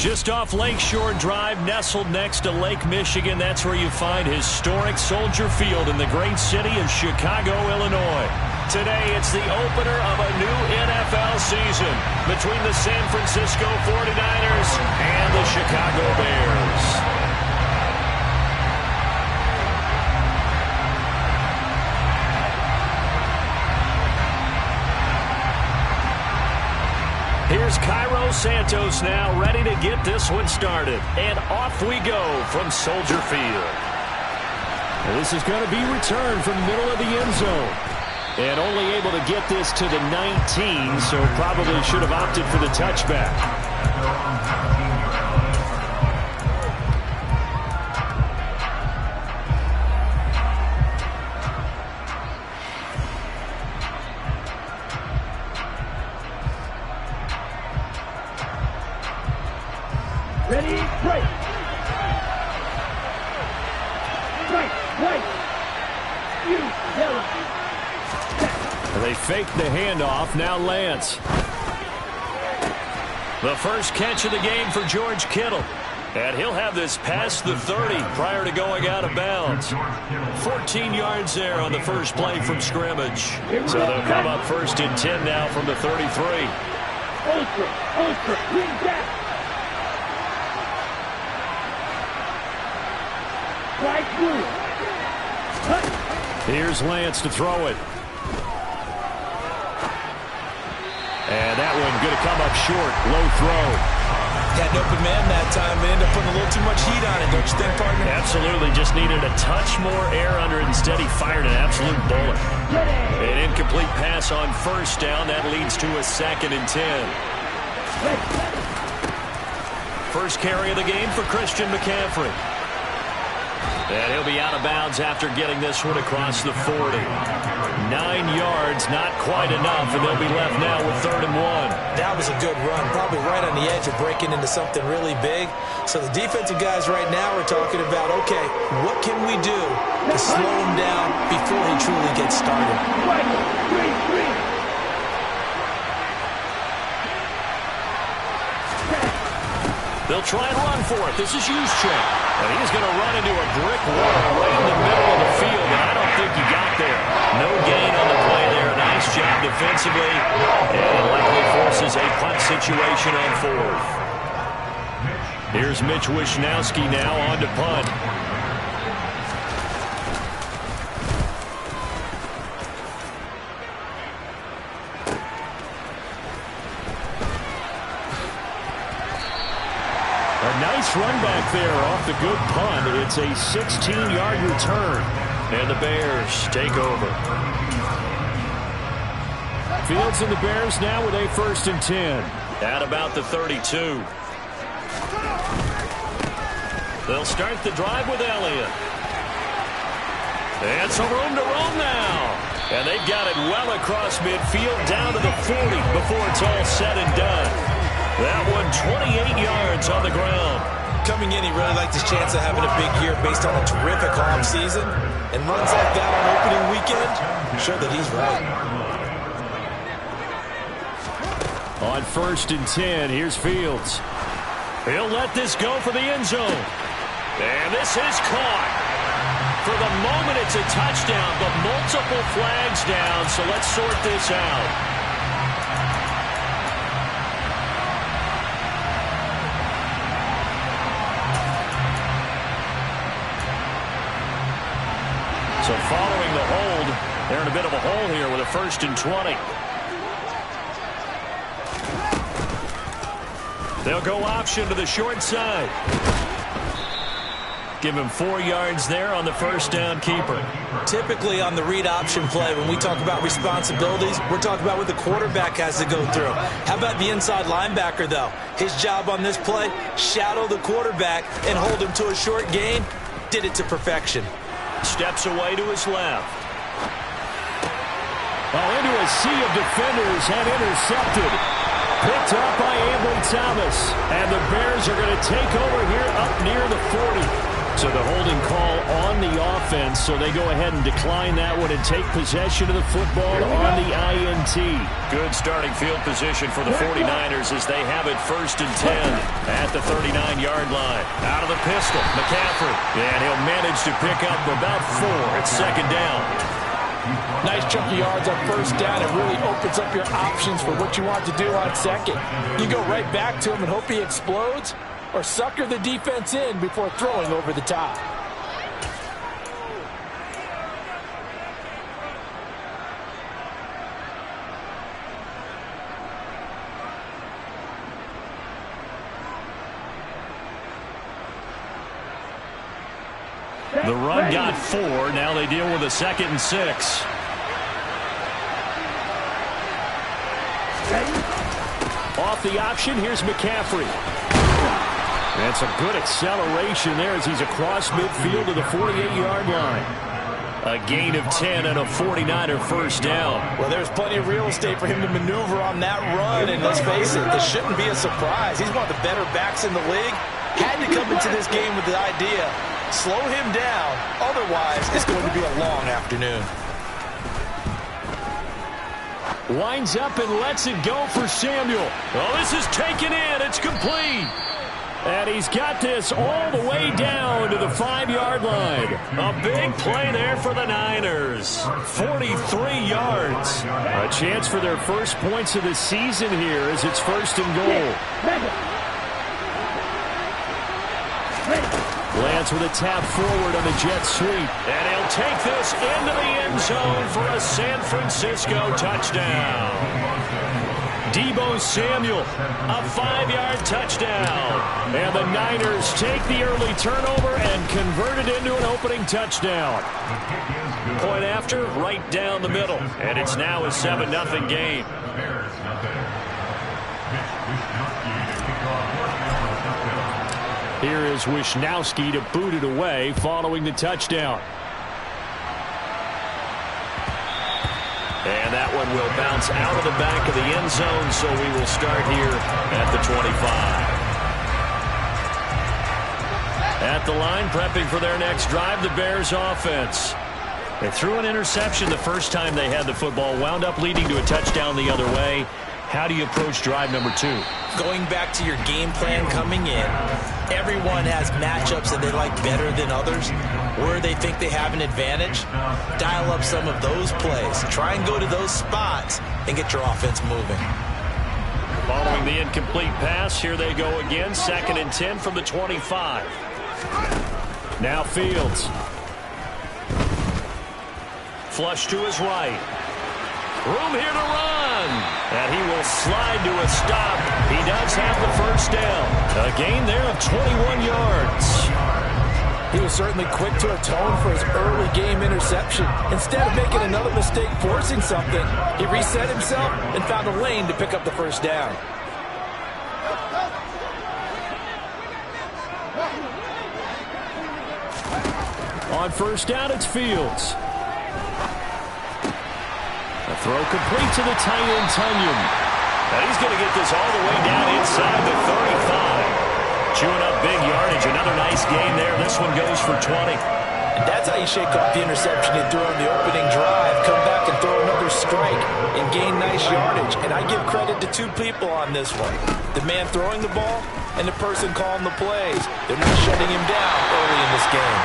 Just off Lakeshore Drive, nestled next to Lake Michigan. That's where you find historic Soldier Field in the great city of Chicago, Illinois. Today, it's the opener of a new NFL season between the San Francisco 49ers and the Chicago Bears. Here's Cairo Santos now, ready to get this one started. And off we go from Soldier Field. And this is going to be returned from the middle of the end zone. And only able to get this to the 19, so probably should have opted for the touchback. Ready, right. Right. You, yellow. They fake the handoff. Now Lance. The first catch of the game for George Kittle. And he'll have this past the 30 prior to going out of bounds. 14 yards there on the first play from scrimmage. So they'll come up first and 10 now from the 33. Ultra, read that. Here's Lance to throw it. And that one going to come up short. Low throw. Had an open man that time, but ended up putting a little too much heat on it, don't you think, partner? Absolutely. Just needed a touch more air under it. Instead, he fired an absolute bullet. An incomplete pass on first down. That leads to a 2nd and 10. First carry of the game for Christian McCaffrey. And he'll be out of bounds after getting this one across the 40. 9 yards, not quite enough, and they'll be left now with 3rd and 1. That was a good run, probably right on the edge of breaking into something really big. So the defensive guys right now are talking about, okay, what can we do to slow him down before he truly gets started? They'll try and run for it. This is Juszczyk. And he's going to run into a brick wall right in the middle of the field, and I don't think he got there. No gain on the play there. Nice job defensively. And it likely forces a punt situation on 4th. Here's Mitch Wishnowsky now on to punt. Nice run back there off the good punt. It's a 16-yard return. And the Bears take over. Fields and the Bears now with a 1st and 10. At about the 32. They'll start the drive with Elliott. And some room to roam now. And they've got it well across midfield down to the 40 before it's all said and done. That one 28 yards on the ground. Coming in, he really liked his chance of having a big year based on a terrific offseason. And runs like that on opening weekend show that he's right. On 1st and 10, here's Fields. He'll let this go for the end zone. And this is caught. For the moment, it's a touchdown, but multiple flags down, so let's sort this out. So following the hold, they're in a bit of a hole here with a 1st and 20. They'll go option to the short side. Give him 4 yards there on the first down keeper. Typically on the read option play, when we talk about responsibilities, we're talking about what the quarterback has to go through. How about the inside linebacker, though? His job on this play, shadow the quarterback and hold him to a short gain. Did it to perfection. Steps away to his left. Into a sea of defenders and intercepted. Picked up by Ambry Thomas. And the Bears are going to take over here up near the 40. So the holding call on the offense, so they go ahead and decline that one and take possession of the football on the INT. Good starting field position for the 49ers as they have it 1st and 10 at the 39-yard line. Out of the pistol, McCaffrey, and he'll manage to pick up about 4. It's 2nd down. Nice chunk of yards on 1st down. It really opens up your options for what you want to do on 2nd. You go right back to him and hope he explodes, or sucker the defense in before throwing over the top. The run got 4. Now they deal with a 2nd and 6. Off the option, here's McCaffrey. That's a good acceleration there as he's across midfield to the 48-yard line. A gain of 10 and a 49er 1st down. Well, there's plenty of real estate for him to maneuver on that run, and let's face it, this shouldn't be a surprise. He's one of the better backs in the league. Had to come into this game with the idea, slow him down, otherwise it's going to be a long afternoon. Winds up and lets it go for Samuel. Oh, this is taken in. It's complete. And he's got this all the way down to the 5-yard line. A big play there for the Niners. 43 yards. A chance for their first points of the season here as it's 1st and goal. Lance with a tap forward on the jet sweep. And he'll take this into the end zone for a San Francisco touchdown. Deebo Samuel, a 5-yard touchdown. And the Niners take the early turnover and convert it into an opening touchdown. Point after, right down the middle. And it's now a 7-0 game. Here is Wisnowski to boot it away following the touchdown. And that one will bounce out of the back of the end zone, so we will start here at the 25. At the line, prepping for their next drive, the Bears offense. They threw an interception the first time they had the football, wound up leading to a touchdown the other way. How do you approach drive number 2? Going back to your game plan coming in, everyone has matchups that they like better than others. Where they think they have an advantage, dial up some of those plays. Try and go to those spots and get your offense moving. Following the incomplete pass, here they go again. 2nd and 10 from the 25. Now Fields. Flush to his right. Room here to run. And he will slide to a stop. He does have the 1st down. A gain there of 21 yards. He was certainly quick to atone for his early game interception. Instead of making another mistake forcing something, he reset himself and found a lane to pick up the 1st down. On 1st down, it's Fields. A throw complete to the tight end, Tunyon. And he's going to get this all the way down inside the 35. Chewing up big yardage. Another nice gain there. This one goes for 20. And that's how you shake off the interception you threw on the opening drive. Come back and throw another strike and gain nice yardage. And I give credit to 2 people on this one. The man throwing the ball and the person calling the plays. They're not shutting him down early in this game.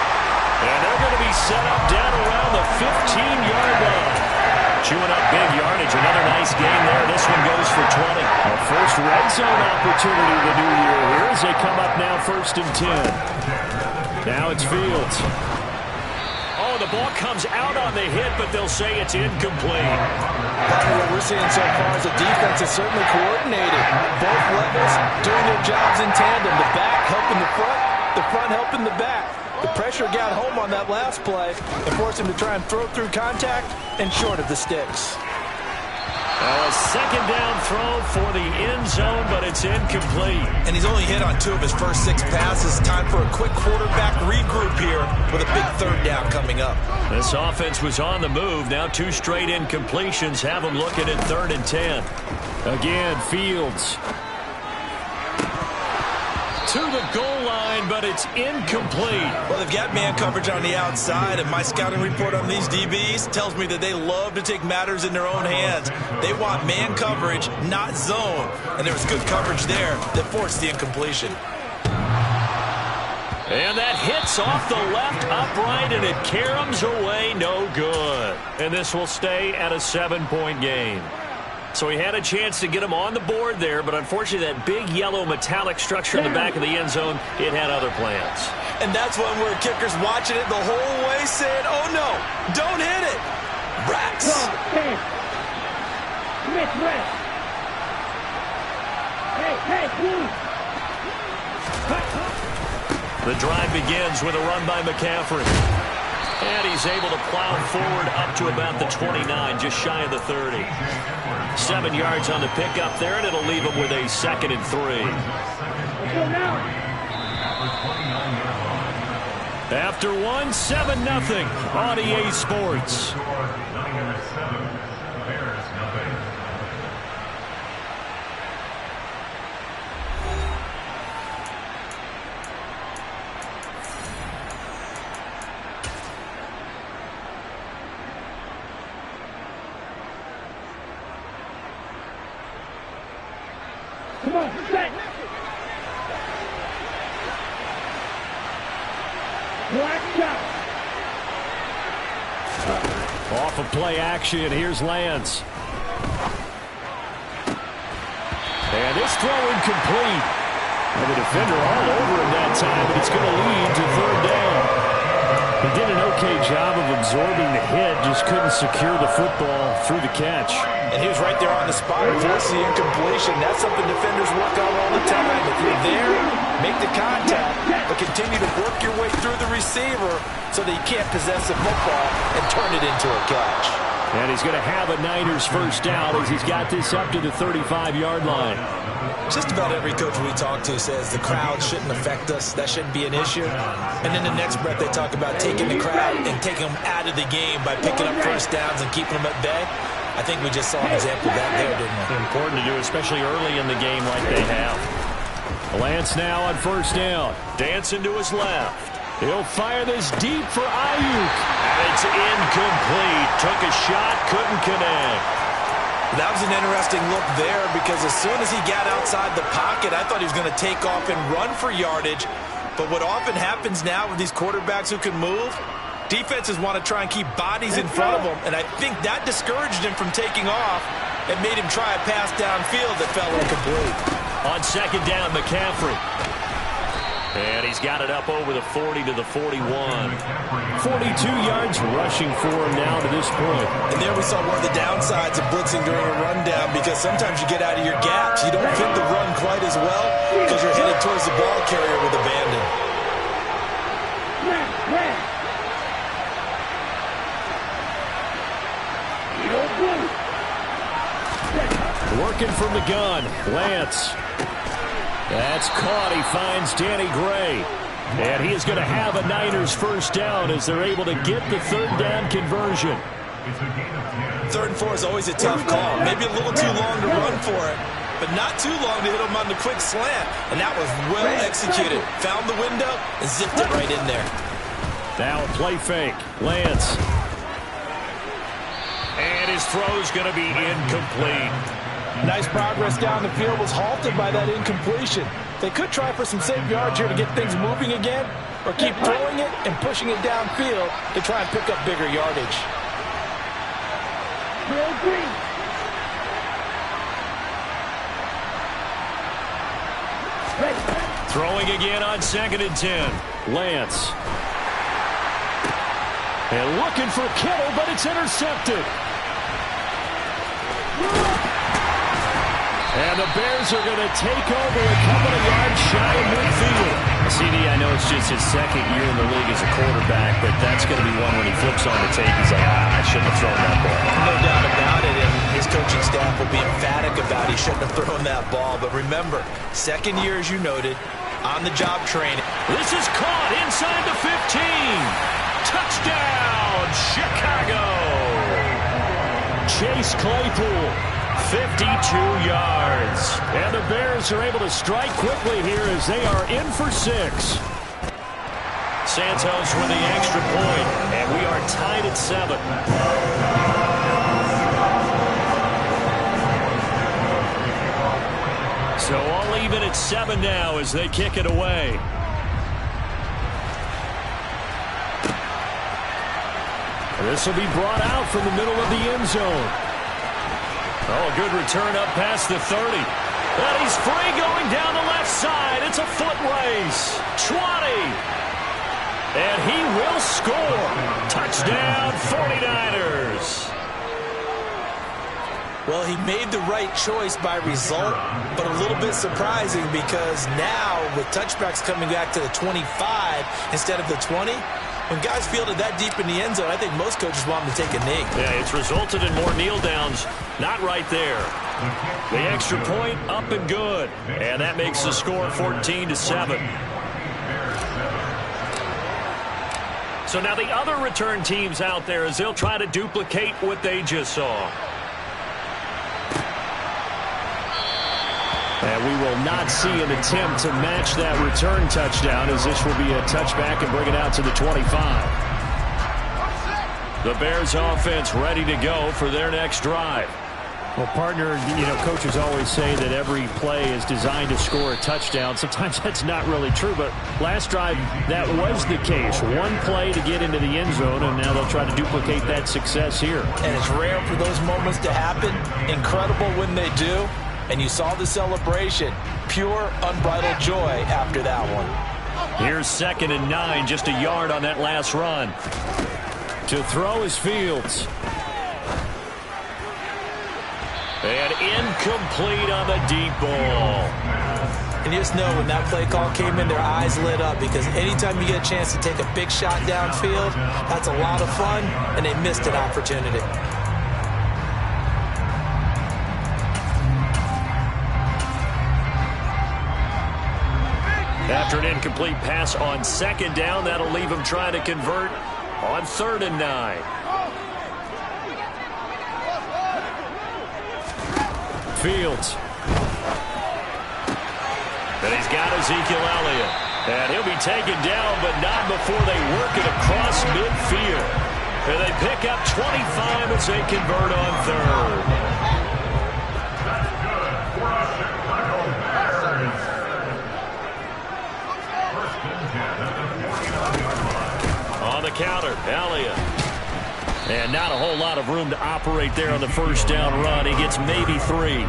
And they're going to be set up down around the 15-yard line. Chewing up big yardage. Another nice gain there. This one goes for 20. A first red zone opportunity of the new year here as they come up now 1st and 10. Now it's Fields. Oh, the ball comes out on the hit, but they'll say it's incomplete. What we're seeing so far is the defense is certainly coordinated. Both levels doing their jobs in tandem. The back helping the front helping the back. The pressure got home on that last play and forced him to try and throw through contact and short of the sticks. A 2nd down throw for the end zone, but it's incomplete. And he's only hit on 2 of his first 6 passes. Time for a quick quarterback regroup here with a big 3rd down coming up. This offense was on the move. Now 2 straight incompletions have them looking at 3rd and 10. Again, Fields. to the goal line, but it's incomplete. Well, they've got man coverage on the outside, and my scouting report on these DBs tells me that they love to take matters in their own hands. They want man coverage, not zone. And there was good coverage there that forced the incompletion. And that hits off the left upright, and it caroms away, no good. And this will stay at a 7-point game. So he had a chance to get him on the board there, but unfortunately that big yellow metallic structure in the back of the end zone, it had other plans. And that's one where kickers watching it the whole way saying, oh no, don't hit it. Rats. Smith, rest. Hey, please. The drive begins with a run by McCaffrey. And he's able to plow forward up to about the 29, just shy of the 30. 7 yards on the pickup there, and it'll leave him with a 2nd and 3. Let's go now. After 1, 7-0 on EA Sports. Come on, set. Black shot. Off of play action, here's Lance. And this throw incomplete. And the defender all over him that time, but it's going to lead to 3rd down. He did an okay job of absorbing the hit, just couldn't secure the football through the catch. And he was right there on the spot and forced the incompletion. That's something defenders work on all the time. If you're there, make the contact, but continue to work your way through the receiver so that you can't possess the football and turn it into a catch. And he's going to have a Niners 1st down as he's got this up to the 35-yard line. Just about every coach we talk to says the crowd shouldn't affect us. That shouldn't be an issue. And in the next breath, they talk about taking the crowd and taking them out of the game by picking up 1st downs and keeping them at bay. I think we just saw an example of that there, didn't we? Important to do, especially early in the game like they have. Lance now on 1st down. Dancing to his left. He'll fire this deep for Ayuk. And it's incomplete. Took a shot, couldn't connect. That was an interesting look there because as soon as he got outside the pocket, I thought he was going to take off and run for yardage. But what often happens now with these quarterbacks who can move, defenses want to try and keep bodies in front of them, and I think that discouraged him from taking off and made him try a pass downfield that fell incomplete. On 2nd down, McCaffrey. And he's got it up over the 40 to the 41. 42 yards rushing for him now to this point. And there we saw one of the downsides of blitzing during a rundown because sometimes you get out of your gaps. You don't fit the run quite as well because you're headed towards the ball carrier with abandon. Working from the gun, Lance. That's caught. He finds Danny Gray. And he is going to have a Niners 1st down as they're able to get the 3rd down conversion. 3rd and 4 is always a tough call. Maybe a little too long to run for it, but not too long to hit him on the quick slant. And that was well executed. Found the window and zipped it right in there. Now a play fake. Lance. And his throw's going to be incomplete. Nice progress down the field was halted by that incompletion. They could try for some safe yards here to get things moving again, or keep throwing it and pushing it downfield to try and pick up bigger yardage. Throwing again on 2nd and 10. Lance. And looking for Kittle, but it's intercepted. And the Bears are going to take over a couple of yards shy of midfield. CD, I know it's just his 2nd year in the league as a quarterback, but that's going to be one when he flips on the tape. He's like, I shouldn't have thrown that ball. No doubt about it, and his coaching staff will be emphatic about he shouldn't have thrown that ball. But remember, 2nd year, as you noted, on-the-job training. This is caught inside the 15. Touchdown, Chicago. Chase Claypool 52 yards. And the Bears are able to strike quickly here as they are in for 6. Santos with the extra point, and we are tied at 7. So all even at 7 now as they kick it away. This will be brought out from the middle of the end zone. Oh, a good return up past the 30. And he's free going down the left side. It's a foot race. 20. And he will score. Touchdown, 49ers. Well, he made the right choice by result, but a little bit surprising because now with touchbacks coming back to the 25 instead of the 20, when guys field it that deep in the end zone, I think most coaches want them to take a knee. Yeah, it's resulted in more kneel downs. Not right there. The extra point up and good. And that makes the score 14-7. So now the other return teams out there as they'll try to duplicate what they just saw. And we will not see an attempt to match that return touchdown as this will be a touchback and bring it out to the 25. The Bears offense ready to go for their next drive. Well, partner, coaches always say that every play is designed to score a touchdown. Sometimes that's not really true, but last drive, that was the case. One play to get into the end zone, and now they'll try to duplicate that success here. And it's rare for those moments to happen. Incredible when they do. And you saw the celebration. Pure, unbridled joy after that one. Here's 2nd and 9, just a yard on that last run. To throw is Fields. And incomplete on the deep ball. And you just know when that play call came in, their eyes lit up because anytime you get a chance to take a big shot downfield, that's a lot of fun, and they missed an opportunity. After an incomplete pass on 2nd down, that'll leave him trying to convert on 3rd and 9. Fields. And he's got Ezekiel Elliott. And he'll be taken down, but not before they work it across midfield. And they pick up 25 as they convert on 3rd. On the counter, Elliott. And not a whole lot of room to operate there on the 1st down run. He gets maybe 3.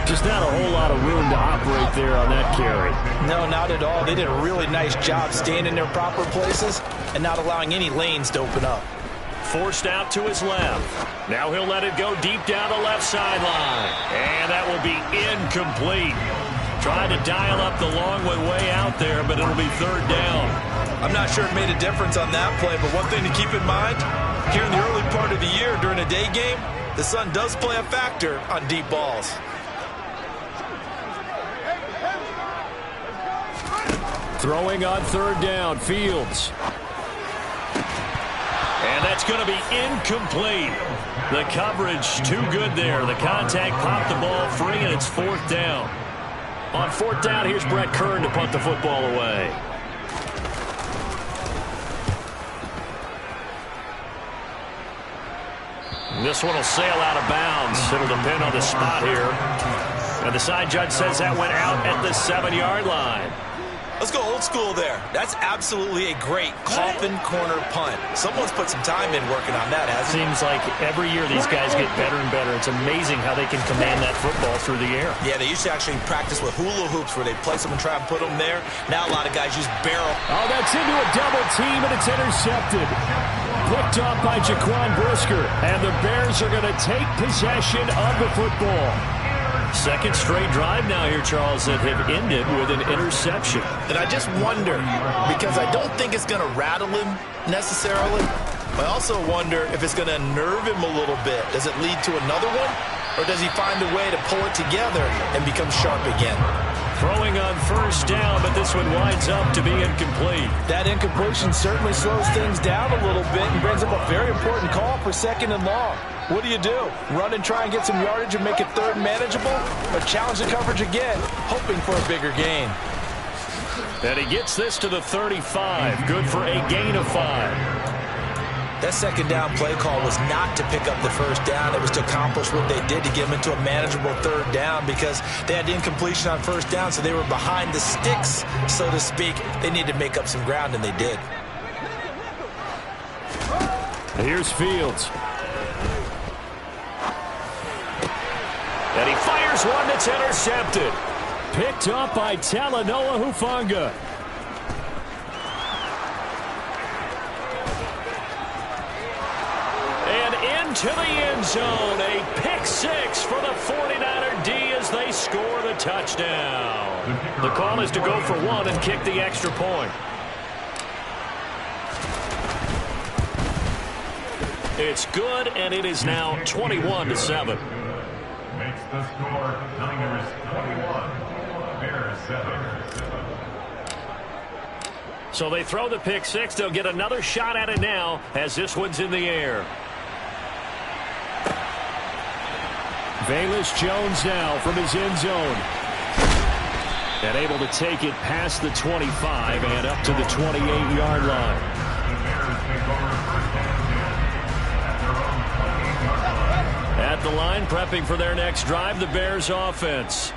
Just not a whole lot of room to operate there on that carry. No, not at all. They did a really nice job staying in their proper places and not allowing any lanes to open up. Forced out to his left. Now he'll let it go deep down the left sideline. And that will be incomplete. Tried to dial up the long way out there, but it'll be 3rd down. I'm not sure it made a difference on that play, but one thing to keep in mind, here in the early part of the year during a day game, the sun does play a factor on deep balls. Throwing on 3rd down, Fields. And that's going to be incomplete. The coverage too good there. The contact popped the ball free, and it's 4th down. On 4th down, here's Brett Kern to punt the football away. This one will sail out of bounds. It'll depend on the spot here. And the side judge says that went out at the 7-yard line. Let's go old school there. That's absolutely a great coffin corner punt. Someone's put some time in working on that, hasn't it? Seems like every year these guys get better and better. It's amazing how they can command that football through the air. Yeah, they used to actually practice with hula hoops where they place them and try and put them there. Now a lot of guys use barrel. Oh, that's into a double team, and it's intercepted. Picked up by Jaquan Brisker. And the Bears are going to take possession of the football. 2nd straight drive now here, Charles, that have ended with an interception. And I just wonder, because I don't think it's going to rattle him necessarily, I also wonder if it's going to nerve him a little bit. Does it lead to another one? Or does he find a way to pull it together and become sharp again? Throwing on first down, but this one winds up to be incomplete. That incompletion certainly slows things down a little bit and brings up a very important call for 2nd and long. What do? Run and try and get some yardage and make it 3rd and manageable? Or challenge the coverage again, hoping for a bigger gain? And he gets this to the 35. Good for a gain of 5. That 2nd down play call was not to pick up the 1st down. It was to accomplish what they did to get them into a manageable 3rd down because they had incompletion on 1st down, so they were behind the sticks, so to speak. They needed to make up some ground, and they did. Here's Fields. And he fires one that's intercepted. Picked up by Talanoa Hufanga. To the end zone, a pick 6 for the 49er D as they score the touchdown. The call is to go for 1 and kick the extra point. It's good, and it is now 21-7. Makes the score Niners 21, Bears 7. So they throw the pick 6. They'll get another shot at it now as this one's in the air. Velus Jones now from his end zone. And able to take it past the 25 and up to the 28-yard line. At the line, prepping for their next drive, the Bears offense.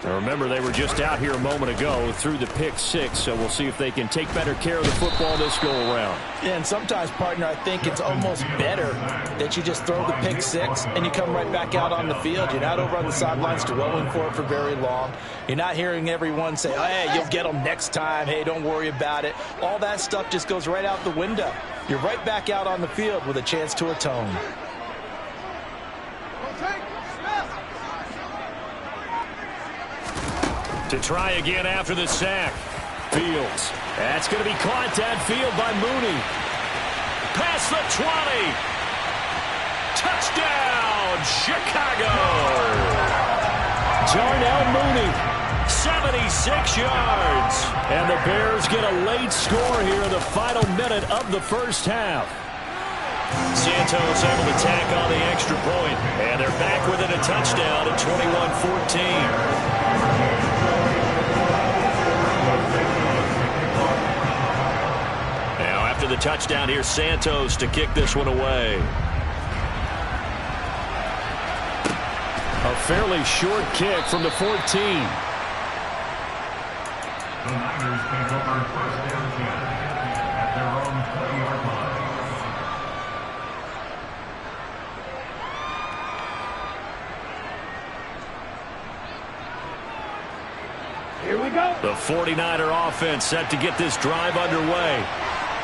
Now remember, they were just out here a moment ago through the pick 6, so we'll see if they can take better care of the football this go-around. Yeah, and sometimes, partner, I think it's almost better that you just throw the pick 6 and you come right back out on the field. You're not over on the sidelines dwelling for it for very long. You're not hearing everyone say, oh, hey, you'll get them next time. Hey, don't worry about it. All that stuff just goes right out the window. You're right back out on the field with a chance to atone. To try again after the sack. Fields. That's going to be caught downfield by Mooney. Past the 20. Touchdown, Chicago. Darnell Mooney, 76 yards. And the Bears get a late score here in the final minute of the first half. Santos able to tack on the extra point. And they're back within a touchdown at 21-14. After the touchdown, here's Santos to kick this one away. A fairly short kick from the 14. The Niners take over 1st down 10 at their own 20-yard line. Here we go. The 49er offense set to get this drive underway.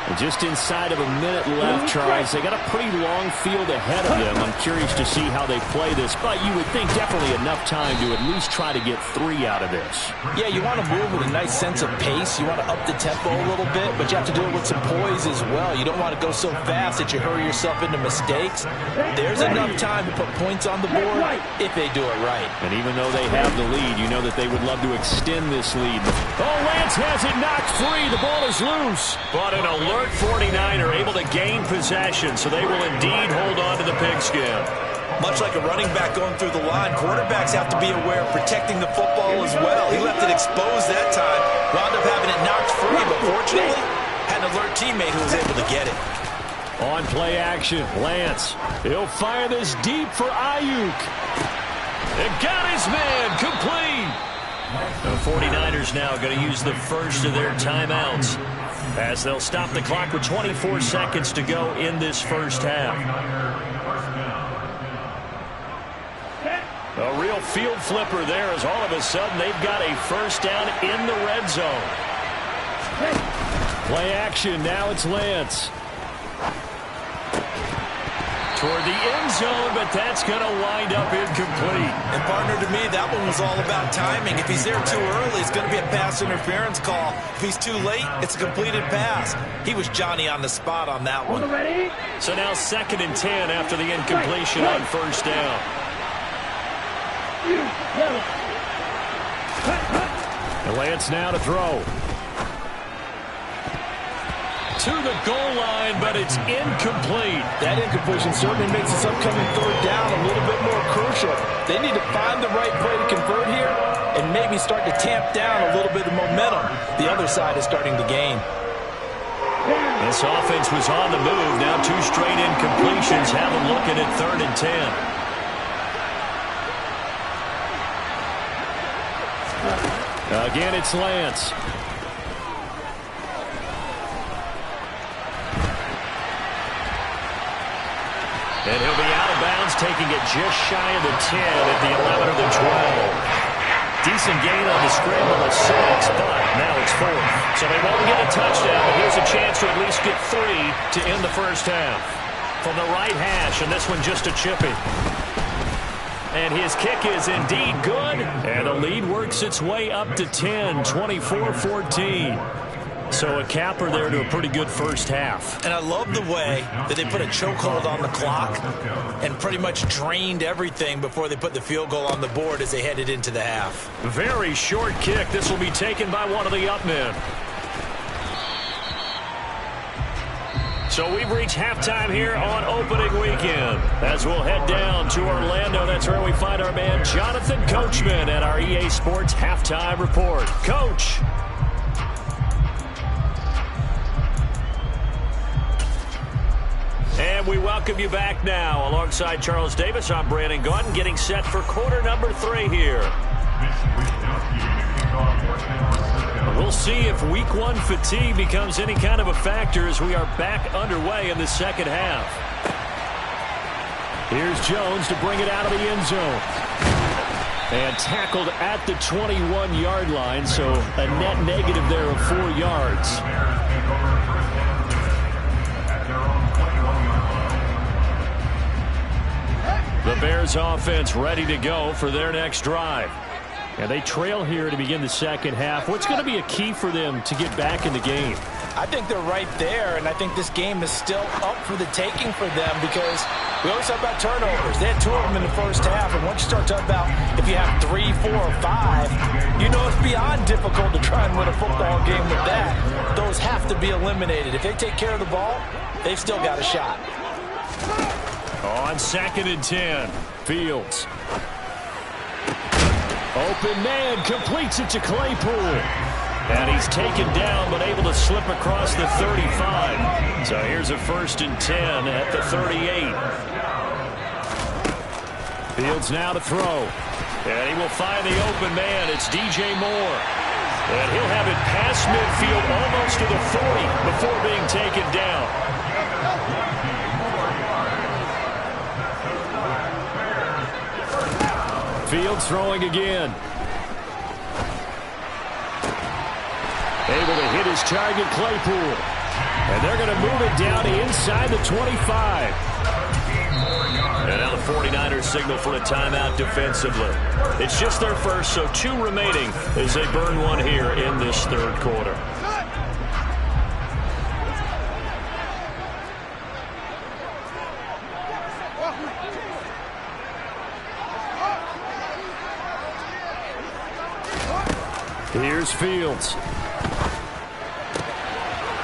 And just inside of a minute left, Charles. They got a pretty long field ahead of them. I'm curious to see how they play this, but you would think definitely enough time to at least try to get 3 out of this. Yeah, you want to move with a nice sense of pace. You want to up the tempo a little bit, but you have to do it with some poise as well. You don't want to go so fast that you hurry yourself into mistakes. There's enough time to put points on the board if they do it right. And even though they have the lead, you know that they would love to extend this lead. Oh, Lance has it knocked free. The ball is loose. But an alert 49er able to gain possession, so they will indeed hold on to the pigskin. Much like a running back going through the line, quarterbacks have to be aware of protecting the football as well. He left it exposed that time, wound up having it knocked free, but fortunately had an alert teammate who was able to get it. On play action, Lance. He'll fire this deep for Ayuk. It got his man complete. The 49ers now going to use the first of their timeouts as they'll stop the clock with 24 seconds to go in this first half. A real field flipper there as all of a sudden they've got a first down in the red zone. Play action, now it's Lance. Toward the end zone, but that's going to wind up incomplete. And partner, to me, that one was all about timing. If he's there too early, it's going to be a pass interference call. If he's too late, it's a completed pass. He was Johnny on the spot on that one. So now 2nd and 10 after the incompletion on first down. Lance now to throw. To the goal line, but it's incomplete. That incompletion certainly makes this upcoming third down a little bit more crucial. They need to find the right play to convert here and maybe start to tamp down a little bit of momentum the other side is starting to gain. This offense was on the move. Now 2 straight incompletions have them looking at 3rd and 10. Again, it's Lance. And he'll be out of bounds, taking it just shy of the 10 at the 11 of the 12. Decent gain on the scramble of 6, but now it's 4th. So they won't get a touchdown, but here's a chance to at least get 3 to end the first half. From the right hash, and this one just a chippy. And his kick is indeed good. And the lead works its way up to 10, 24-14. So a capper there to a pretty good first half. And I love the way that they put a chokehold on the clock and pretty much drained everything before they put the field goal on the board as they headed into the half. Very short kick. This will be taken by one of the up men. So we've reached halftime here on opening weekend. As we'll head down to Orlando, that's where we find our man Jonathan Coachman at our EA Sports Halftime Report. Coach. And we welcome you back now. Alongside Charles Davis, I'm Brandon Gaudin, getting set for quarter number 3 here. We'll see if week 1 fatigue becomes any kind of a factor as we are back underway in the second half. Here's Jones to bring it out of the end zone. And tackled at the 21-yard line, so a net negative there of 4 yards. The Bears offense ready to go for their next drive. And they trail here to begin the second half. What's going to be a key for them to get back in the game? I think they're right there, and I think this game is still up for the taking for them because we always talk about turnovers. They had 2 of them in the first half, and once you start talking about if you have 3, 4, or 5, you know it's beyond difficult to try and win a football game with that. Those have to be eliminated. If they take care of the ball, they've still got a shot. On 2nd and 10, Fields. Open man, completes it to Claypool. And he's taken down, but able to slip across the 35. So here's a 1st and 10 at the 38. Fields now to throw. And he will find the open man. It's DJ Moore. And he'll have it past midfield almost to the 40 before being taken down. Fields throwing again. Able to hit his target, Claypool. And they're going to move it down inside the 25. And now the 49ers signal for a timeout defensively. It's just their first, so 2 remaining as they burn 1 here in this 3rd quarter. Here's Fields.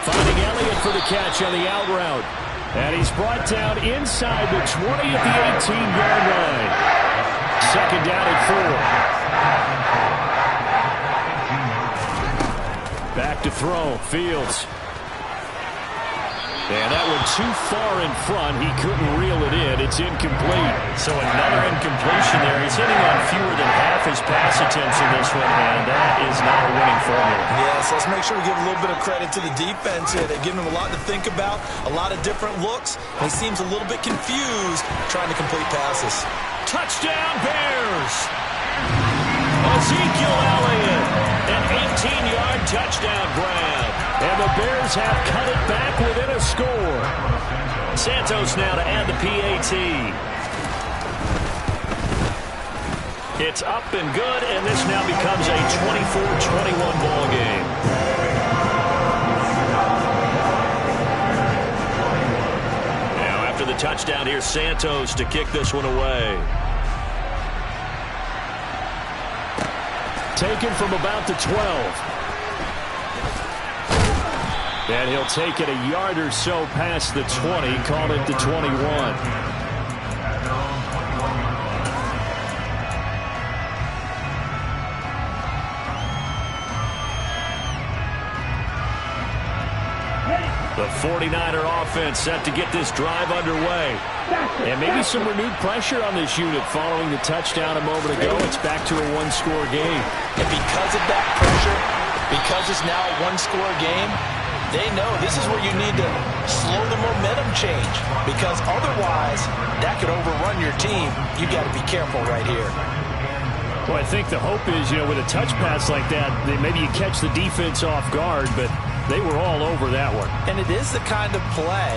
Finding Elliott for the catch on the out route. And he's brought down inside the 20 at the 18-yard line. 2nd down and 4. Back to throw. Fields. And that one too far in front. He couldn't reel it in. It's incomplete. So another incompletion there. He's hitting on fewer than half his pass attempts in this one, and that is not a winning formula. Yes, let's make sure we give a little bit of credit to the defense here. They've given him a lot to think about, a lot of different looks. He seems a little bit confused trying to complete passes. Touchdown, Bears! Ezekiel Elliott, an 18-yard touchdown grab. And the Bears have cut it back within a score. Santos now to add the PAT. It's up and good, and this now becomes a 24-21 ball game. Now after the touchdown, here's Santos to kick this one away. Taken from about the 12. And he'll take it a yard or so past the 20, call it the 21. The 49er offense set to get this drive underway. And maybe some renewed pressure on this unit following the touchdown a moment ago. It's back to a one-score game. And because of that pressure, because it's now a one-score game, they know this is where you need to slow the momentum change. Because otherwise, that could overrun your team. You got to be careful right here. Well, I think the hope is, with a touch pass like that, maybe you catch the defense off guard, but they were all over that one. And it is the kind of play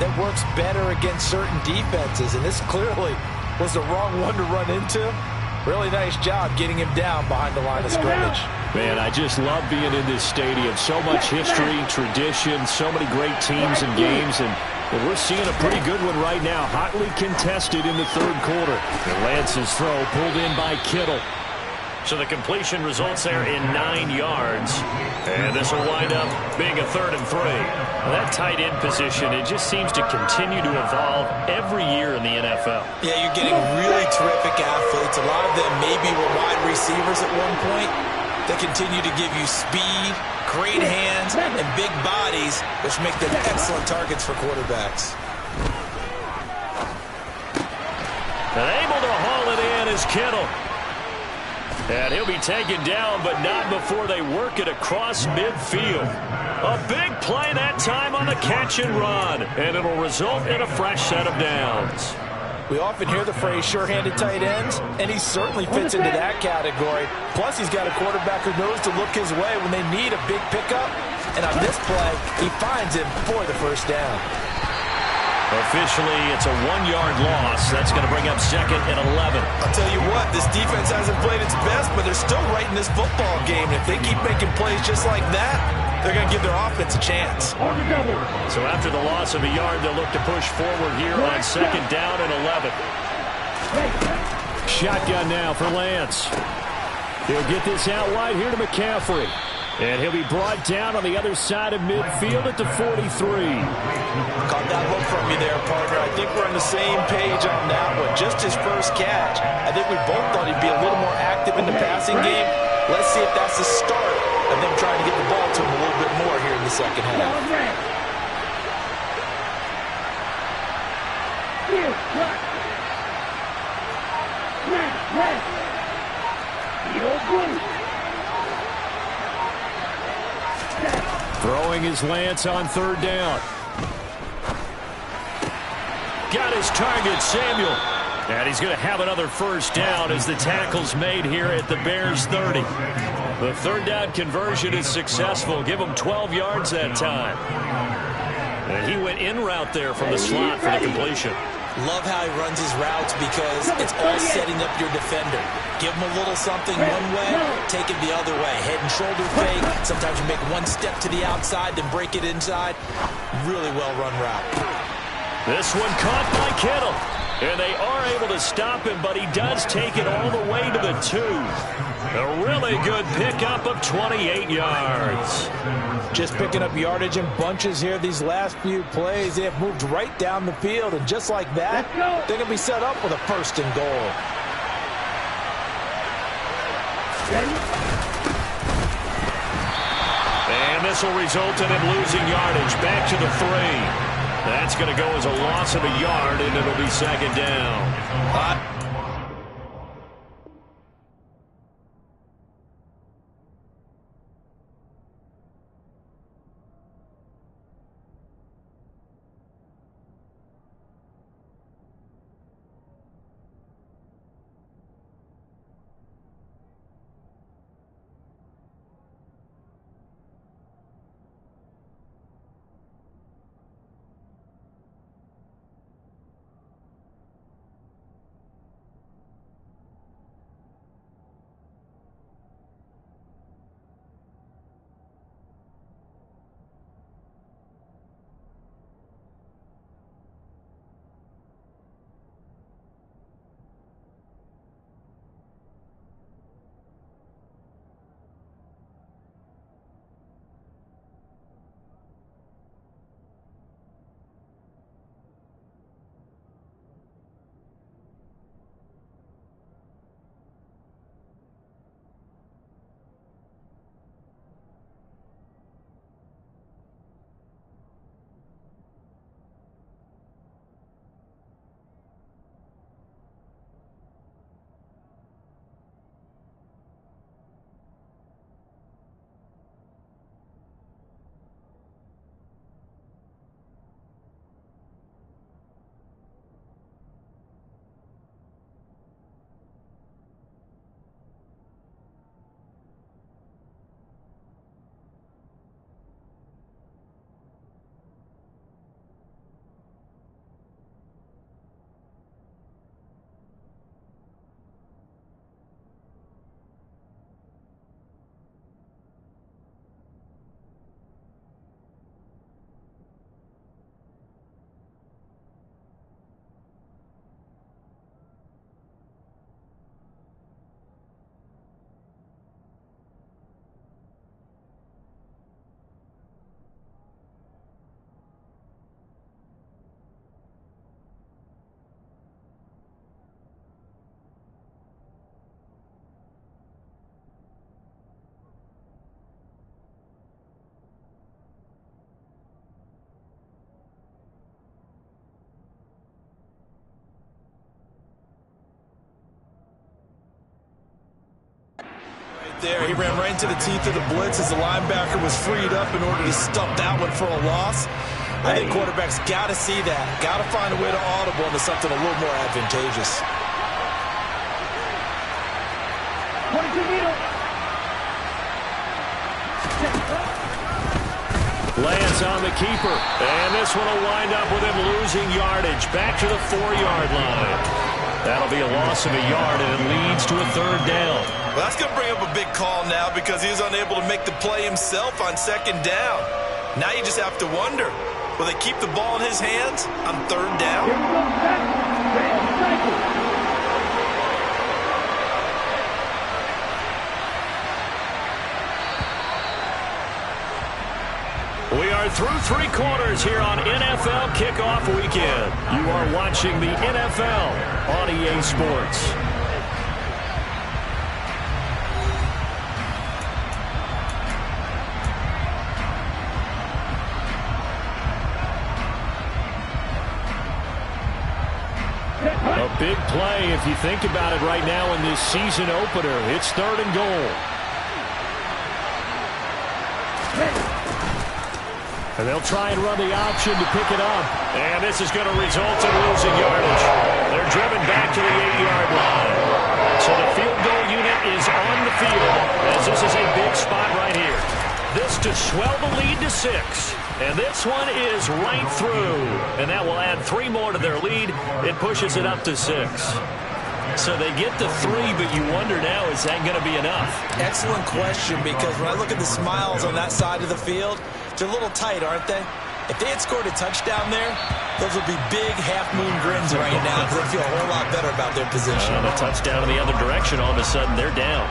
that works better against certain defenses. And this clearly was the wrong one to run into. Really nice job getting him down behind the line of scrimmage. Man, I just love being in this stadium. So much history, tradition, so many great teams and games. And we're seeing a pretty good one right now. Hotly contested in the third quarter. And Lance's throw pulled in by Kittle. So the completion results there in 9 yards. And this will wind up being a 3rd and 3. Well, that tight end position, it just seems to continue to evolve every year in the NFL. Yeah, you're getting really terrific athletes. A lot of them maybe were wide receivers at one point. They continue to give you speed, great hands, and big bodies, which make them excellent targets for quarterbacks. And able to haul it in is Kittle. And he'll be taken down, but not before they work it across midfield. A big play that time on the catch and run, and it'll result in a fresh set of downs. We often hear the phrase sure-handed tight ends, and he certainly fits into that category. Plus, he's got a quarterback who knows to look his way when they need a big pickup. And on this play, he finds him for the first down. Officially, it's a 1-yard loss. That's going to bring up 2nd and 11. I'll tell you what, this defense hasn't played its best, but they're still right in this football game. If they keep making plays just like that, they're going to give their offense a chance. So after the loss of a yard, they'll look to push forward here on 2nd down and 11. Shotgun now for Lance. He'll get this out wide here to McCaffrey. And he'll be brought down on the other side of midfield at the 43. Caught that look from you there, partner. I think we're on the same page on that one. Just his first catch. I think we both thought he'd be a little more active in the passing game. Let's see if that's the start of them trying to get the ball to him a little bit more here in the second half. Throwing his Lance on 3rd down. Got his target, Samuel. And he's going to have another first down as the tackle's made here at the Bears 30. The 3rd down conversion is successful. Give him 12 yards that time. And he went in route there from the slot for the completion. Love how he runs his routes because it's all setting up your defender. Give him a little something one way, take it the other way. Head and shoulder fake. Sometimes you make one step to the outside, then break it inside. Really well-run route. This one caught by Kittle. And they are able to stop him, but he does take it all the way to the 2. A really good pickup of 28 yards. Just picking up yardage in bunches here these last few plays. They have moved right down the field, and just like that, they're going to be set up with a 1st and goal. And this will result in him losing yardage back to the 3. That's going to go as a loss of a yard, and it'll be 2nd down. there. He ran right into the teeth of the blitz as the linebacker was freed up in order to stop that one for a loss. I think quarterbacks got to see that. Got to find a way to audible into something a little more advantageous. Lance on the keeper. And this one will wind up with him losing yardage. Back to the 4-yard line. That'll be a loss of a yard, and it leads to a 3rd down. Well, that's going to bring up a big call now because he was unable to make the play himself on 2nd down. Now you just have to wonder, will they keep the ball in his hands on 3rd down? Here we go, back. We are through 3 quarters here on NFL Kickoff Weekend. You are watching the NFL on EA Sports. A big play if you think about it right now in this season opener. It's 3rd and goal. And they'll try and run the option to pick it up. And this is going to result in losing yardage. They're driven back to the 8-yard line. So the field goal unit is on the field as this is a big spot right here. This to swell the lead to 6. And this one is right through. And that will add 3 more to their lead. It pushes it up to 6. So they get to 3, but you wonder now, is that going to be enough? Excellent question, because when I look at the smiles on that side of the field, they're a little tight, aren't they? If they had scored a touchdown there, those would be big half-moon grins right now because they feel a whole lot better about their position. And a touchdown in the other direction, all of a sudden they're down.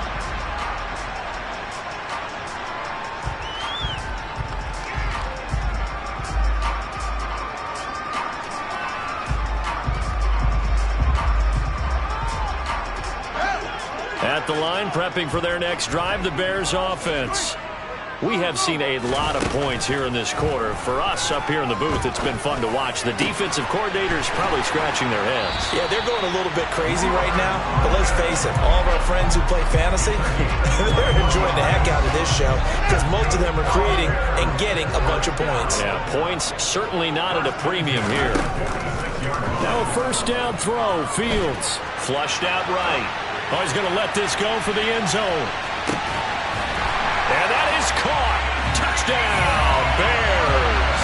At the line, prepping for their next drive, the Bears offense. We have seen a lot of points here in this quarter. For us up here in the booth, it's been fun to watch. The defensive coordinators probably scratching their heads. Yeah, they're going a little bit crazy right now. But let's face it, all of our friends who play fantasy, they're enjoying the heck out of this show because most of them are creating and getting a bunch of points. Yeah, points certainly not at a premium here. Now a 1st down throw. Fields flushed out right. Oh, he's going to let this go for the end zone. And that is caught. Touchdown, Bears.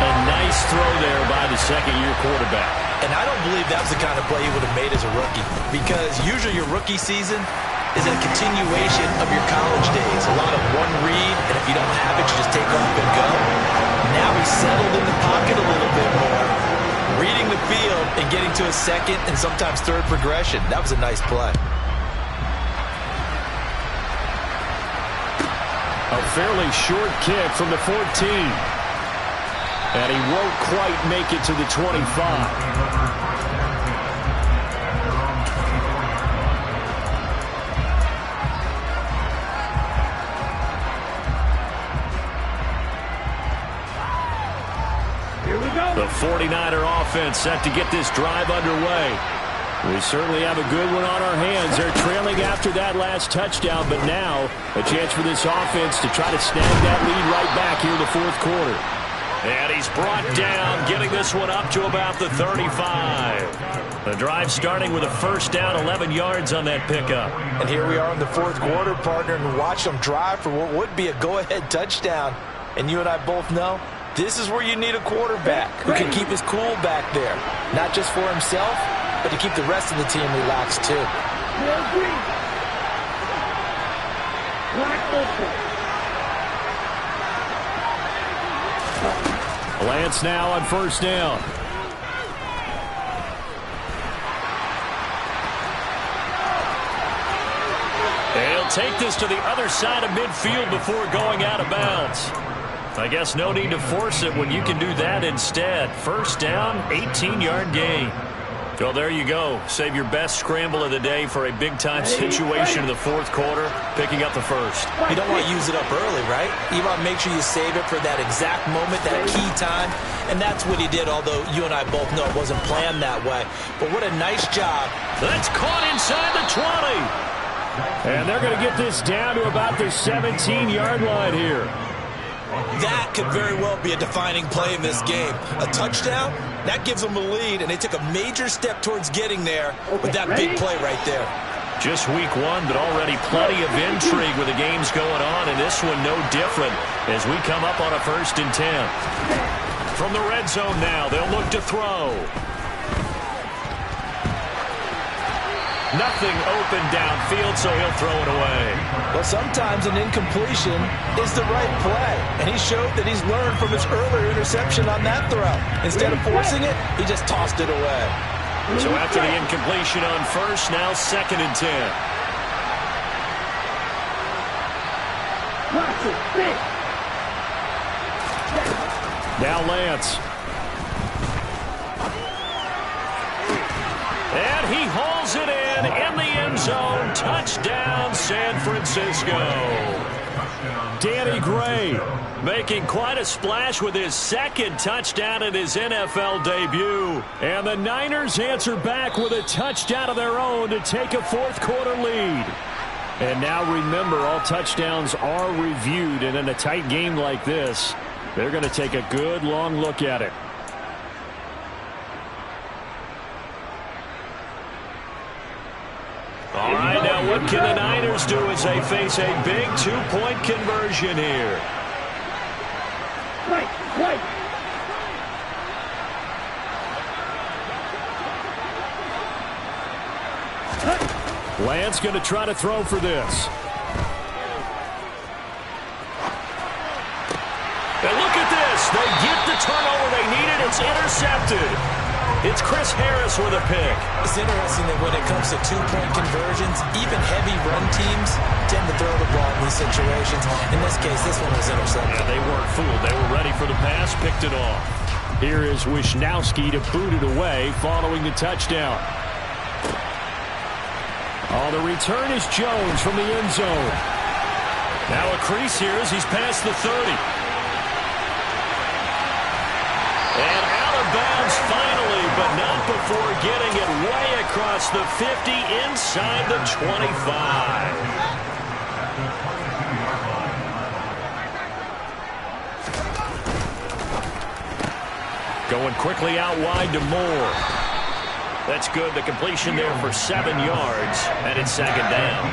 A nice throw there by the 2nd-year quarterback. And I don't believe that was the kind of play he would have made as a rookie, because usually your rookie season is a continuation of your college days. A lot of one read, and if you don't have it, you just take off and go. Now he's settled in the pocket a little bit more, reading the field and getting to a 2nd and sometimes 3rd progression. That was a nice play. A fairly short kick from the 14. And he won't quite make it to the 25. The 49er offense set to get this drive underway. We certainly have a good one on our hands. They're trailing after that last touchdown, but now a chance for this offense to try to snag that lead right back here in the 4th quarter. And he's brought down, getting this one up to about the 35. The drive starting with a 1st down, 11 yards on that pickup. And here we are in the 4th quarter, partner, and watch them drive for what would be a go-ahead touchdown. And you and I both know this is where you need a quarterback who can keep his cool back there, not just for himself, but to keep the rest of the team relaxed too. Lance now on 1st down. He'll take this to the other side of midfield before going out of bounds. I guess no need to force it when you can do that instead. 1st down, 18-yard gain. So there you go. Save your best scramble of the day for a big-time situation in the 4th quarter, picking up the 1st. You don't want to use it up early, right? You want to make sure you save it for that exact moment, that key time. And that's what he did, although you and I both know it wasn't planned that way. But what a nice job. That's caught inside the 20. And they're going to get this down to about the 17-yard line here. That could very well be a defining play in this game. A touchdown, that gives them a lead, and they took a major step towards getting there with that big play right there. Just week one, but already plenty of intrigue with the games going on, and this one no different as we come up on a 1st and 10. From the red zone now, they'll look to throw. Nothing open downfield, so he'll throw it away. Well, sometimes an incompletion is the right play, and he showed that he's learned from his earlier interception on that throw. Instead of forcing it, he just tossed it away. So after the incompletion on 1st, now 2nd and 10. Now Lance. And he hauls it in the end zone. Touchdown, San Francisco. Danny Gray making quite a splash with his 2nd touchdown in his NFL debut. And the Niners answer back with a touchdown of their own to take a 4th quarter lead. And now remember, all touchdowns are reviewed, and in a tight game like this, they're going to take a good long look at it. All right, now what can the Niners do as they face a big 2-point conversion here? Lance going to try to throw for this. And look at this. They get the turnover they needed. It's intercepted. It's Chris Harris with a pick. It's interesting that when it comes to 2-point conversions, even heavy run teams tend to throw the ball in these situations. In this case, this one was intercepted. Yeah, they weren't fooled. They were ready for the pass, picked it off. Here is Wisnowski to boot it away following the touchdown. Oh, the return is Jones from the end zone. Now a crease here as he's past the 30. And out of bounds finally, but not before getting it way across the 50 inside the 25. Going quickly out wide to Moore. That's good. The completion there for 7 yards, and it's 2nd down.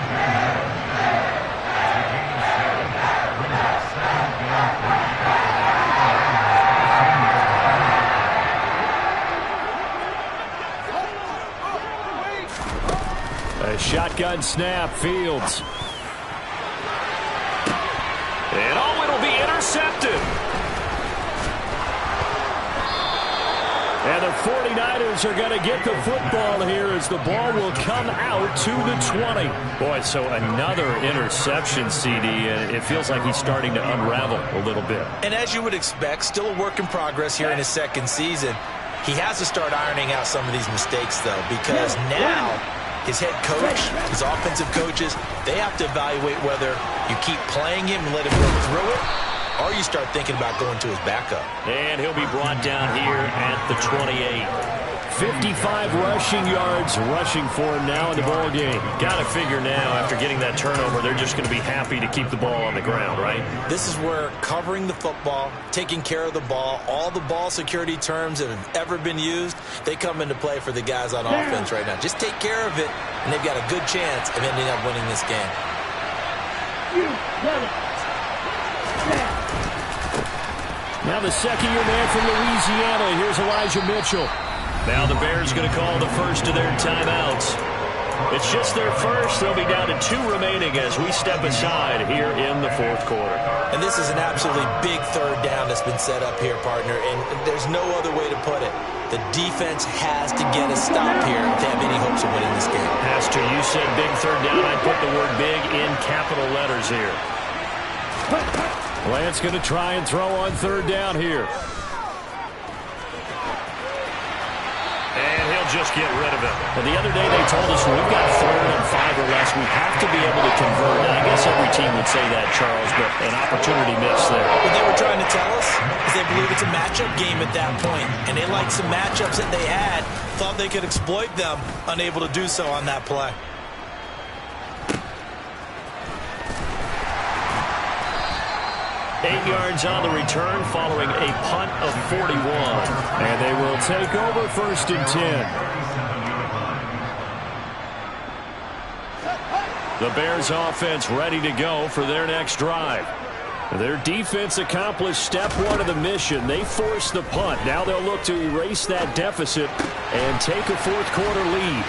A shotgun snap, Fields. And oh, it'll be intercepted. And the 49ers are going to get the football here as the ball will come out to the 20. Boy, so another interception, CD, and it feels like he's starting to unravel a little bit. And as you would expect, still a work in progress here in his 2nd season. He has to start ironing out some of these mistakes, though, because now his head coach, his offensive coaches, they have to evaluate whether you keep playing him and let him go through it, or you start thinking about going to his backup. And he'll be brought down here at the 28. 55 rushing yards rushing for him now in the ball game. Got to figure now, after getting that turnover, they're just going to be happy to keep the ball on the ground, right? This is where covering the football, taking care of the ball, all the ball security terms that have ever been used, they come into play for the guys on offense right now. Just take care of it, and they've got a good chance of ending up winning this game. Now the 2nd-year man from Louisiana. Here's Elijah Mitchell. Now the Bears going to call the first of their timeouts. It's just their first. They'll be down to 2 remaining as we step aside here in the 4th quarter. And this is an absolutely big 3rd down that's been set up here, partner, and there's no other way to put it. The defense has to get a stop here to have any hopes of winning this game. Has to. You said big 3rd down. I put the word big in capital letters here. Lance going to try and throw on 3rd down here. And he'll just get rid of it. And the other day they told us when we've got 3rd and 5 or less, we have to be able to convert. And I guess every team would say that, Charles, but an opportunity missed there. What they were trying to tell us is they believe it's a matchup game at that point, and they liked some matchups that they had, thought they could exploit them, unable to do so on that play. 8 yards on the return following a punt of 41. And they will take over 1st and 10. The Bears offense ready to go for their next drive. Their defense accomplished step 1 of the mission. They forced the punt. Now they'll look to erase that deficit and take a 4th quarter lead.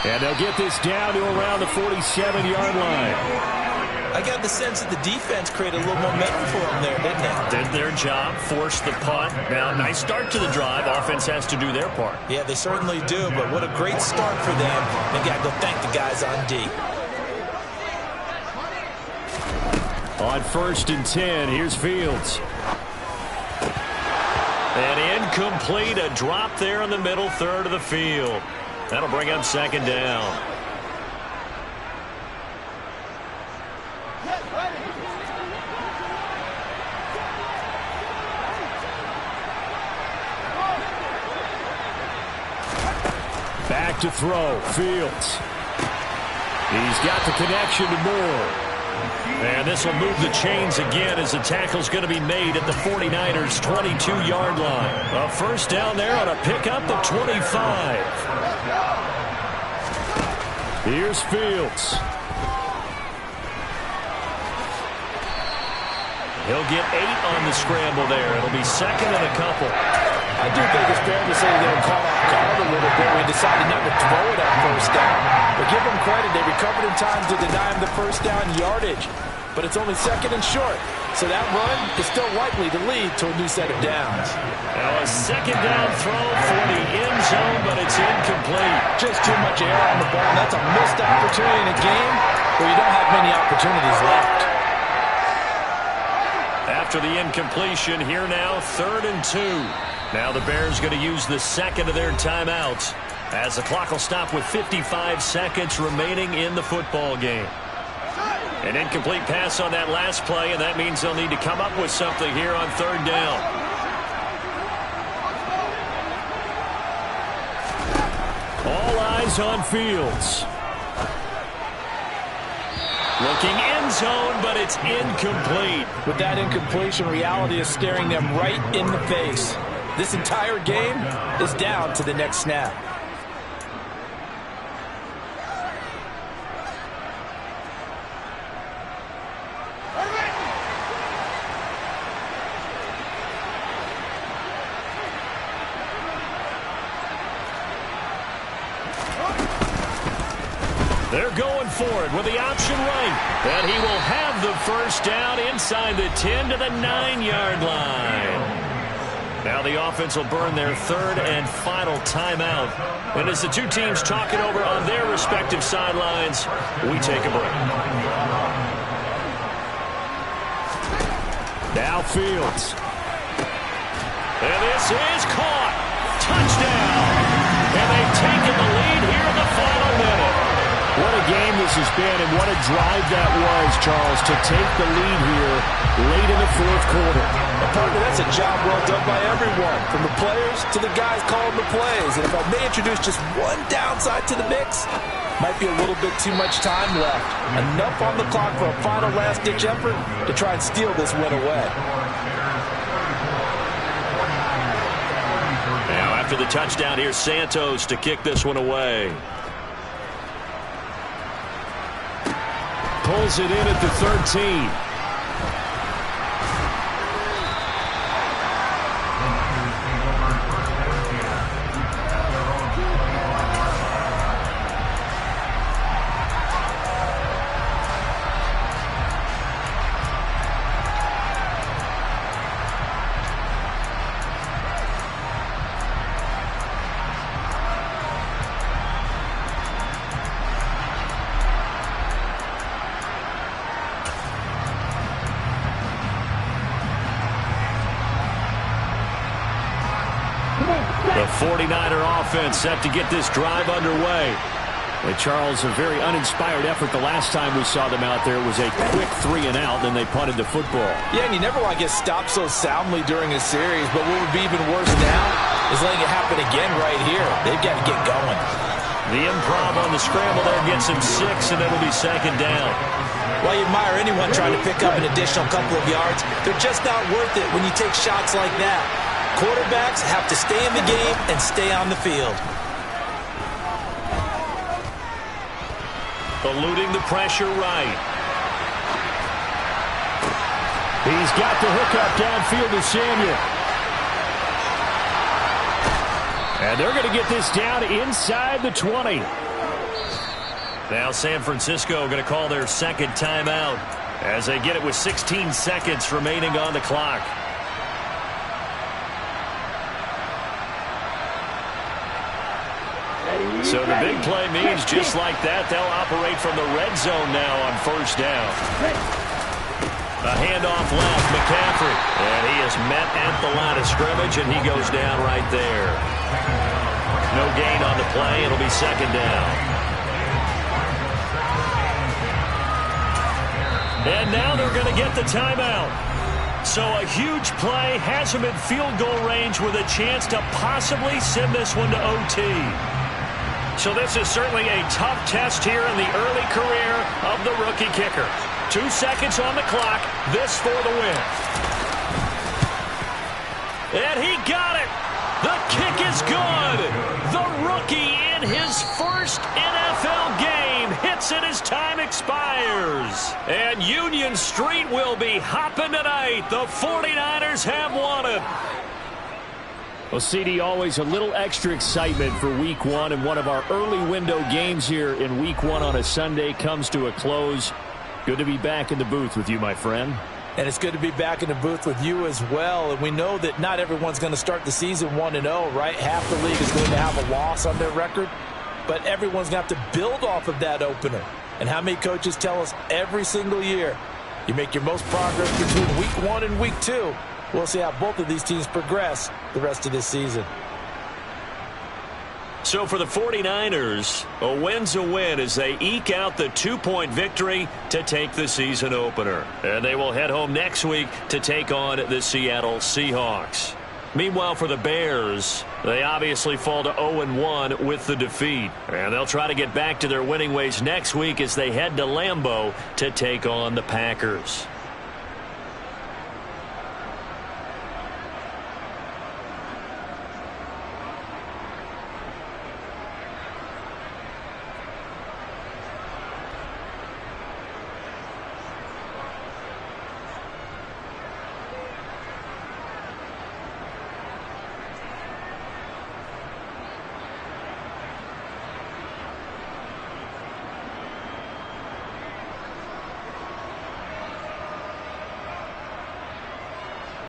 And they'll get this down to around the 47-yard line. I got the sense that the defense created a little momentum for them there, didn't they? Did their job, forced the punt. Now, nice start to the drive. Offense has to do their part. Yeah, they certainly do, but what a great start for them. They got to go thank the guys on D. On 1st and 10, here's Fields. And incomplete, a drop there in the middle third of the field. That'll bring up 2nd down. Back to throw, Fields. He's got the connection to Moore. And this will move the chains again as the tackle's going to be made at the 49ers' 22-yard line. A 1st down there on a pickup at 25. Here's Fields. He'll get 8 on the scramble there. It'll be 2nd and a couple. I do think it's fair to say they were caught off guard a little bit when they decided not to throw it at 1st down. But give them credit, they recovered in time to deny him the 1st down yardage. But it's only 2nd and short. So that run is still likely to lead to a new set of downs. Now a 2nd down throw for the end zone, but it's incomplete. Just too much air on the ball. And that's a missed opportunity in a game where you don't have many opportunities left. After the incompletion, here now 3rd and 2. Now the Bears going to use the 2nd of their timeouts as the clock will stop with 55 seconds remaining in the football game. An incomplete pass on that last play, and that means they'll need to come up with something here on 3rd down. All eyes on Fields. Looking end zone, but it's incomplete. With that incompletion, reality is staring them right in the face. This entire game is down to the next snap. They're going for it with the option right. And he will have the 1st down inside the 10 to the 9-yard line. Now the offense will burn their 3rd and final timeout. And as the two teams talk it over on their respective sidelines, we take a break. Now Fields. And this is caught. Touchdown. And they've taken the lead here in the final minute. What a game this has been, and what a drive that was, Charles, to take the lead here late in the 4th quarter. Partner, that's a job well done by everyone, from the players to the guys calling the plays. And if I may introduce just one downside to the mix, might be a little bit too much time left. Enough on the clock for a final last-ditch effort to try and steal this win away. Now after the touchdown, here's Santos to kick this one away. Pulls it in at the 13. The 49er offense set to get this drive underway. And Charles, a very uninspired effort the last time we saw them out there. It was a quick 3 and out, then they punted the football. Yeah, and you never want to get stopped so soundly during a series, but what would be even worse now is letting it happen again right here. They've got to get going. The improv on the scramble there gets him 6, and it'll be second down. Well, you admire anyone trying to pick up an additional couple of yards. They're just not worth it when you take shots like that. Quarterbacks have to stay in the game and stay on the field. Eluding the pressure right. He's got the hookup downfield to Samuel. And they're going to get this down inside the 20. Now San Francisco going to call their second timeout as they get it with 16 seconds remaining on the clock. So the big play means just like that, they'll operate from the red zone now on first down. A handoff left, McCaffrey. And he is met at the line of scrimmage, and he goes down right there. No gain on the play. It'll be second down. And now they're going to get the timeout. So a huge play has him in field goal range with a chance to possibly send this one to OT. So this is certainly a tough test here in the early career of the rookie kicker. 2 seconds on the clock. This for the win. And he got it. The kick is good. The rookie in his first NFL game hits it as time expires. And Union Street will be hopping tonight. The 49ers have won it. Well, CD, always a little extra excitement for Week 1, and one of our early window games here in Week 1 on a Sunday comes to a close. Good to be back in the booth with you, my friend. And it's good to be back in the booth with you as well. And we know that not everyone's going to start the season 1-0, right? Half the league is going to have a loss on their record. But everyone's going to have to build off of that opener. And how many coaches tell us every single year, you make your most progress between Week 1 and Week 2. We'll see how both of these teams progress the rest of this season. So for the 49ers, a win's a win as they eke out the 2-point victory to take the season opener. And they will head home next week to take on the Seattle Seahawks. Meanwhile, for the Bears, they obviously fall to 0-1 with the defeat. And they'll try to get back to their winning ways next week as they head to Lambeau to take on the Packers.